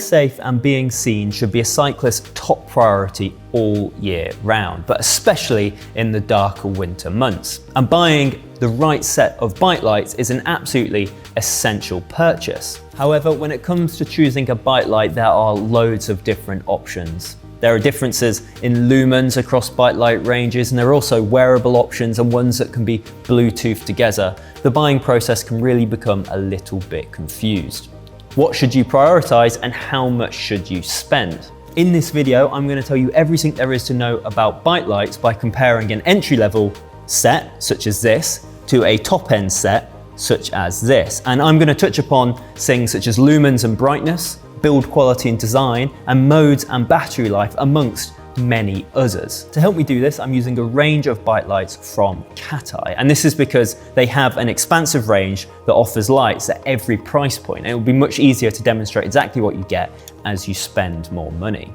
safe and being seen should be a cyclist's top priority all year round, but especially in the darker winter months. And buying the right set of bike lights is an absolutely essential purchase. However, when it comes to choosing a bike light, there are loads of different options. There are differences in lumens across bike light ranges, and there are also wearable options and ones that can be Bluetooth together. The buying process can really become a little bit confused. What should you prioritize and how much should you spend? In this video, I'm going to tell you everything there is to know about bike lights by comparing an entry-level set, such as this, to a top-end set, such as this. And I'm going to touch upon things such as lumens and brightness, build quality and design, and modes and battery life, amongst many others. To help me do this, I'm using a range of bike lights from Cat-Eye, and this is because they have an expansive range that offers lights at every price point, and it will be much easier to demonstrate exactly what you get as you spend more money.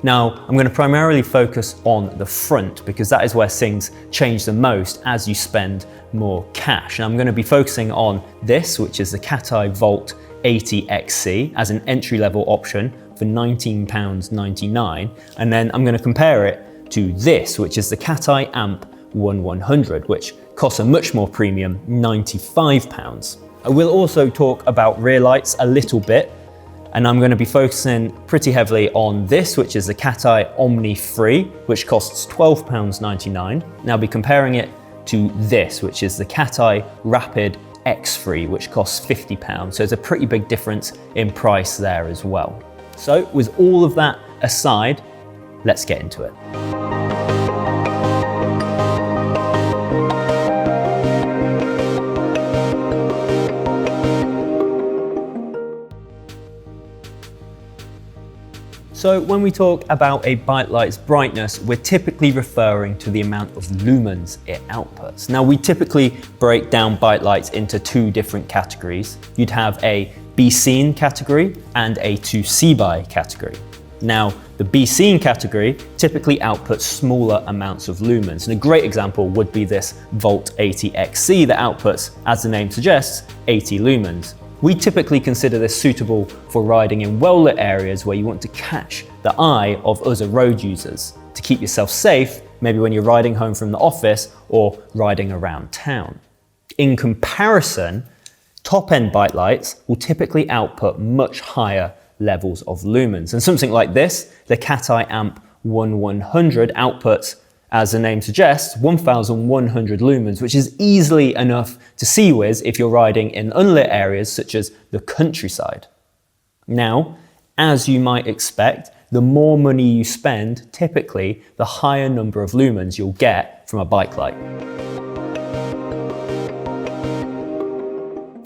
Now, I'm going to primarily focus on the front because that is where things change the most as you spend more cash. And I'm going to be focusing on this, which is the Cat-Eye Volt 80XC as an entry-level option for £19.99, and then I'm going to compare it to this, which is the Cat-Eye Amp 1100, which costs a much more premium £95. I will also talk about rear lights a little bit, and I'm going to be focusing pretty heavily on this, which is the Cat-Eye Omni Free, which costs £12.99, and I'll be comparing it to this, which is the Cat-Eye Rapid X3, which costs £50. So there's a pretty big difference in price there as well. So with all of that aside, let's get into it. So when we talk about a bike light's brightness, we're typically referring to the amount of lumens it outputs. Now, we typically break down bike lights into two different categories. You'd have a be seen category and a to see by category. Now, the be seen category typically outputs smaller amounts of lumens, and a great example would be this Volt 80XC that outputs, as the name suggests, 80 lumens. We typically consider this suitable for riding in well-lit areas where you want to catch the eye of other road users to keep yourself safe, maybe when you're riding home from the office or riding around town. In comparison, top-end bike lights will typically output much higher levels of lumens. And something like this, the Cat-Eye Amp 1100 outputs, as the name suggests, 1100 lumens, which is easily enough to see with if you're riding in unlit areas such as the countryside. Now, as you might expect, the more money you spend, typically the higher number of lumens you'll get from a bike light.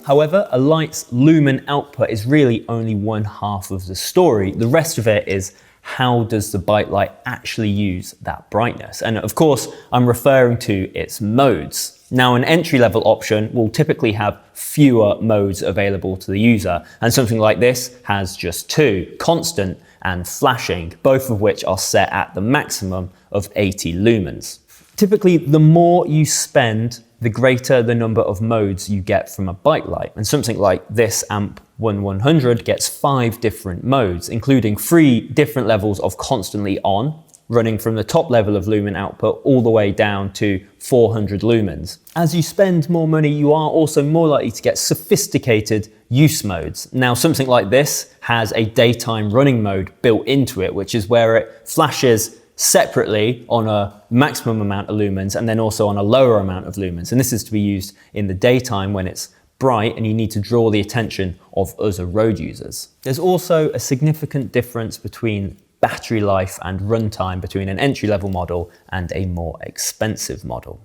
However, a light's lumen output is really only one half of the story. The rest of it is how does the bike light actually use that brightness? And of course, I'm referring to its modes. Now, an entry-level option will typically have fewer modes available to the user, and something like this has just two, constant and flashing, both of which are set at the maximum of 80 lumens. Typically, the more you spend, the greater the number of modes you get from a bike light. And something like this Amp 1100 gets 5 different modes, including 3 different levels of constantly on, running from the top level of lumen output all the way down to 400 lumens. As you spend more money, you are also more likely to get sophisticated use modes. Now, something like this has a daytime running mode built into it, which is where it flashes separately on a maximum amount of lumens and then also on a lower amount of lumens. And this is to be used in the daytime when it's bright and you need to draw the attention of other road users. There's also a significant difference between battery life and runtime between an entry-level model and a more expensive model.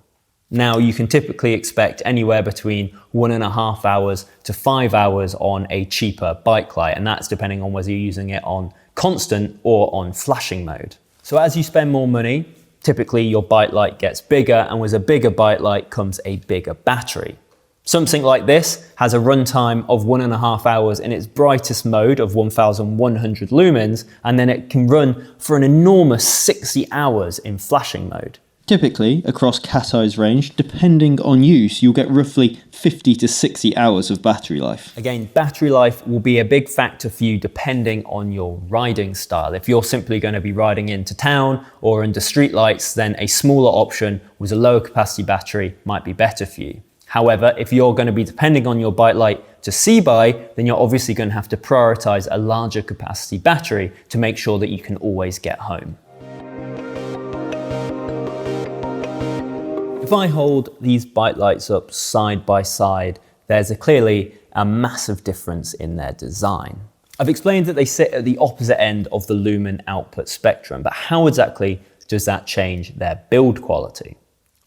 Now, you can typically expect anywhere between 1.5 hours to 5 hours on a cheaper bike light, and that's depending on whether you're using it on constant or on flashing mode. So as you spend more money, typically your bike light gets bigger, and with a bigger bike light comes a bigger battery. Something like this has a runtime of 1.5 hours in its brightest mode of 1100 lumens, and then it can run for an enormous 60 hours in flashing mode. Typically, across cat eye's range, depending on use, you'll get roughly 50 to 60 hours of battery life. Again, battery life will be a big factor for you depending on your riding style. If you're simply going to be riding into town or under street lights, then a smaller option with a lower capacity battery might be better for you. However, if you're going to be depending on your bike light to see by, then you're obviously going to have to prioritize a larger capacity battery to make sure that you can always get home. If I hold these bike lights up side by side, there's clearly a massive difference in their design. I've explained that they sit at the opposite end of the lumen output spectrum, but how exactly does that change their build quality?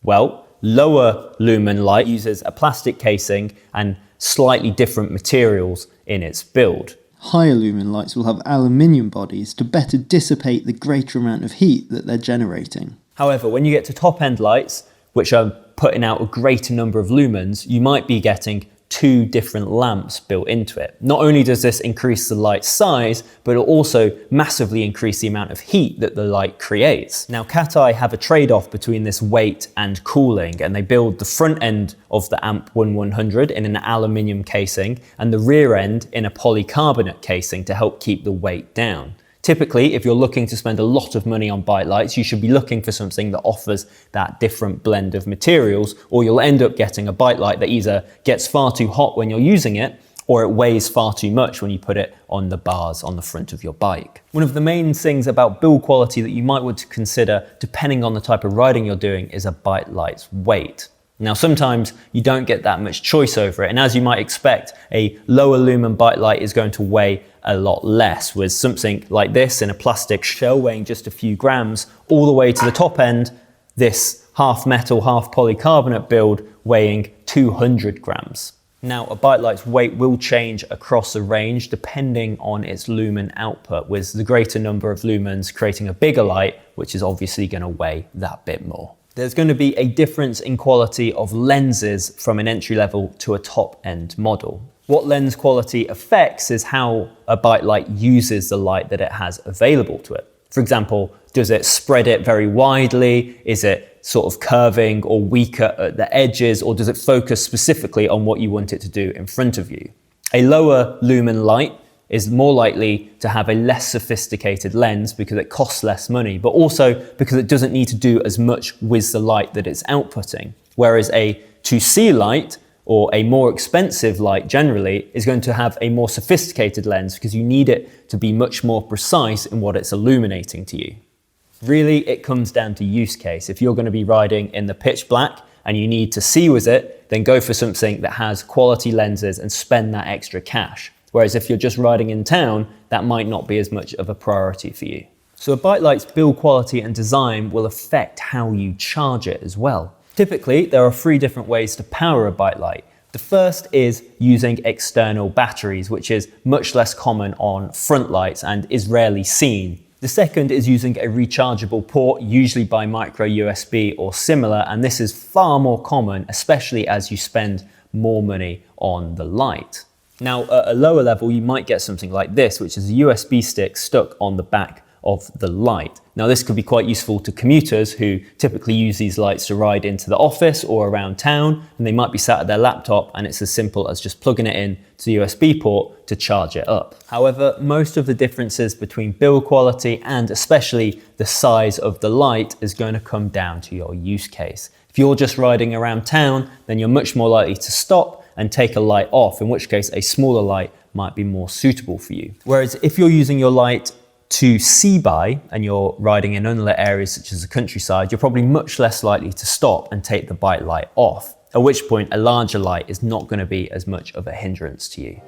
Well, lower lumen light uses a plastic casing and slightly different materials in its build. Higher lumen lights will have aluminium bodies to better dissipate the greater amount of heat that they're generating. However, when you get to top end lights, which are putting out a greater number of lumens, you might be getting two different lamps built into it. Not only does this increase the light size, but it'll also massively increase the amount of heat that the light creates. Now, cat eye have a trade-off between this weight and cooling, and they build the front end of the Amp 1100 in an aluminium casing and the rear end in a polycarbonate casing to help keep the weight down. Typically, if you're looking to spend a lot of money on bike lights, you should be looking for something that offers that different blend of materials, or you'll end up getting a bike light that either gets far too hot when you're using it, or it weighs far too much when you put it on the bars on the front of your bike. One of the main things about build quality that you might want to consider, depending on the type of riding you're doing, is a bike light's weight. Now, sometimes you don't get that much choice over it, and as you might expect, a lower lumen bike light is going to weigh a lot less, with something like this in a plastic shell weighing just a few grams, all the way to the top end, this half metal, half polycarbonate build weighing 200 grams. Now, a bike light's weight will change across the range depending on its lumen output, with the greater number of lumens creating a bigger light, which is obviously going to weigh that bit more. There's going to be a difference in quality of lenses from an entry level to a top end model. What lens quality affects is how a bike light uses the light that it has available to it. For example, does it spread it very widely? Is it sort of curving or weaker at the edges, or does it focus specifically on what you want it to do in front of you? A lower lumen light is more likely to have a less sophisticated lens because it costs less money, but also because it doesn't need to do as much with the light that it's outputting. Whereas a 2C light, or a more expensive light generally, is going to have a more sophisticated lens because you need it to be much more precise in what it's illuminating to you. Really, it comes down to use case. If you're going to be riding in the pitch black and you need to see with it, then go for something that has quality lenses and spend that extra cash. Whereas if you're just riding in town, that might not be as much of a priority for you. So a bike light's build quality and design will affect how you charge it as well. Typically, there are 3 different ways to power a bike light. The first is using external batteries, which is much less common on front lights and is rarely seen. The second is using a rechargeable port, usually by micro USB or similar, and this is far more common, especially as you spend more money on the light. Now, at a lower level, you might get something like this, which is a USB stick stuck on the back of the light. Now, this could be quite useful to commuters who typically use these lights to ride into the office or around town, and they might be sat at their laptop and it's as simple as just plugging it in to the USB port to charge it up. However, most of the differences between build quality and especially the size of the light is going to come down to your use case. If you're just riding around town, then you're much more likely to stop and take a light off, in which case a smaller light might be more suitable for you. Whereas if you're using your light to see by and you're riding in unlit areas such as the countryside, you're probably much less likely to stop and take the bike light off, at which point a larger light is not going to be as much of a hindrance to you.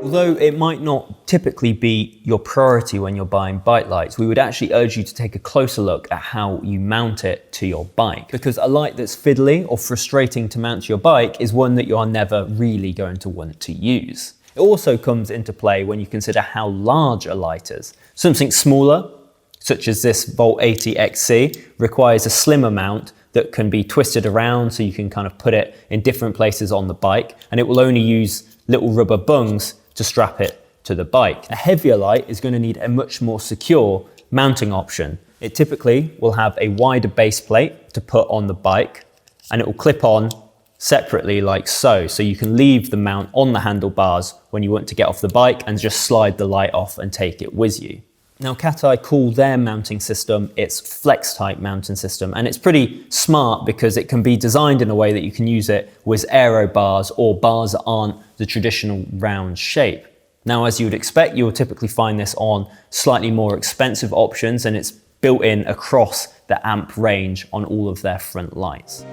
Although it might not typically be your priority when you're buying bike lights, we would actually urge you to take a closer look at how you mount it to your bike, because a light that's fiddly or frustrating to mount to your bike is one that you are never really going to want to use. It also comes into play when you consider how large a light is. Something smaller, such as this Volt 80 XC, requires a slimmer mount that can be twisted around so you can kind of put it in different places on the bike, and it will only use little rubber bungs to strap it to the bike. A heavier light is going to need a much more secure mounting option. It typically will have a wider base plate to put on the bike, and it will clip on separately like so. So you can leave the mount on the handlebars when you want to get off the bike and just slide the light off and take it with you. Now Cateye call their mounting system its flex type mounting system, and it's pretty smart because it can be designed in a way that you can use it with aero bars or bars that aren't the traditional round shape. Now, as you would expect, you'll typically find this on slightly more expensive options, and it's built in across the amp range on all of their front lights.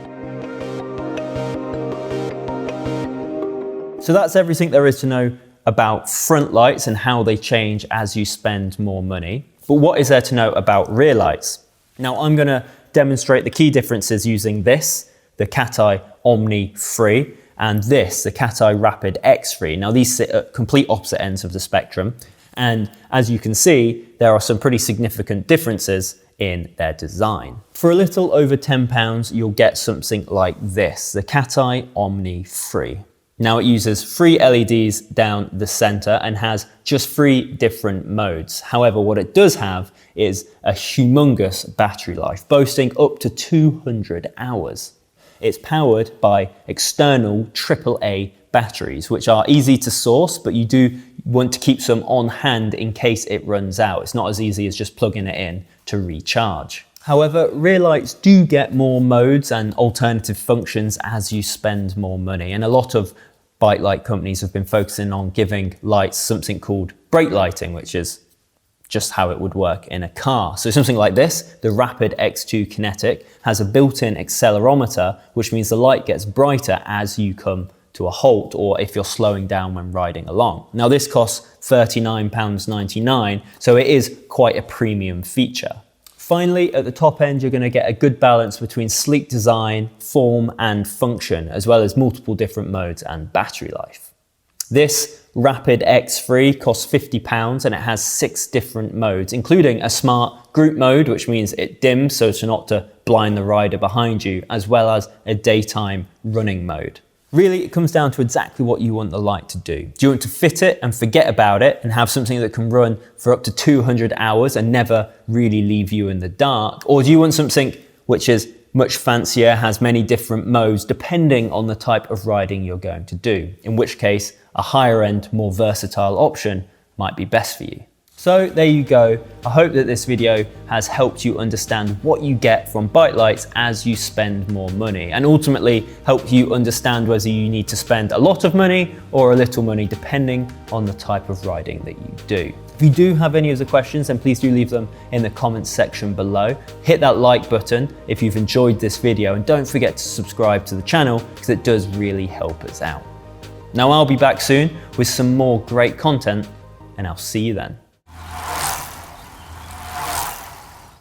So that's everything there is to know about front lights and how they change as you spend more money. But what is there to know about rear lights? Now I'm going to demonstrate the key differences using this, the Cateye Omni 3, and this, the Cateye Rapid X3. Now these sit at complete opposite ends of the spectrum, and as you can see, there are some pretty significant differences in their design. For a little over £10, you'll get something like this, the Cateye Omni 3. Now it uses 3 LEDs down the center and has just 3 different modes. However, what it does have is a humongous battery life, boasting up to 200 hours. It's powered by external AAA batteries, which are easy to source, but you do want to keep some on hand in case it runs out. It's not as easy as just plugging it in to recharge. However, rear lights do get more modes and alternative functions as you spend more money, and a lot of bike light companies have been focusing on giving lights something called brake lighting, which is just how it would work in a car. So something like this, the Rapid X2 Kinetic, has a built-in accelerometer, which means the light gets brighter as you come to a halt or if you're slowing down when riding along. Now this costs £39.99, so it is quite a premium feature. Finally, at the top end, you're going to get a good balance between sleek design, form and function, as well as multiple different modes and battery life. This Rapid X3 costs £50 and it has 6 different modes, including a smart group mode, which means it dims so as not to blind the rider behind you, as well as a daytime running mode. Really, it comes down to exactly what you want the light to do. Do you want to fit it and forget about it and have something that can run for up to 200 hours and never really leave you in the dark? Or do you want something which is much fancier, has many different modes depending on the type of riding you're going to do? In which case, a higher end, more versatile option might be best for you. So there you go. I hope that this video has helped you understand what you get from bike lights as you spend more money, and ultimately help you understand whether you need to spend a lot of money or a little money depending on the type of riding that you do. If you do have any of the questions, then please do leave them in the comments section below. Hit that like button if you've enjoyed this video, and don't forget to subscribe to the channel because it does really help us out. Now I'll be back soon with some more great content, and I'll see you then.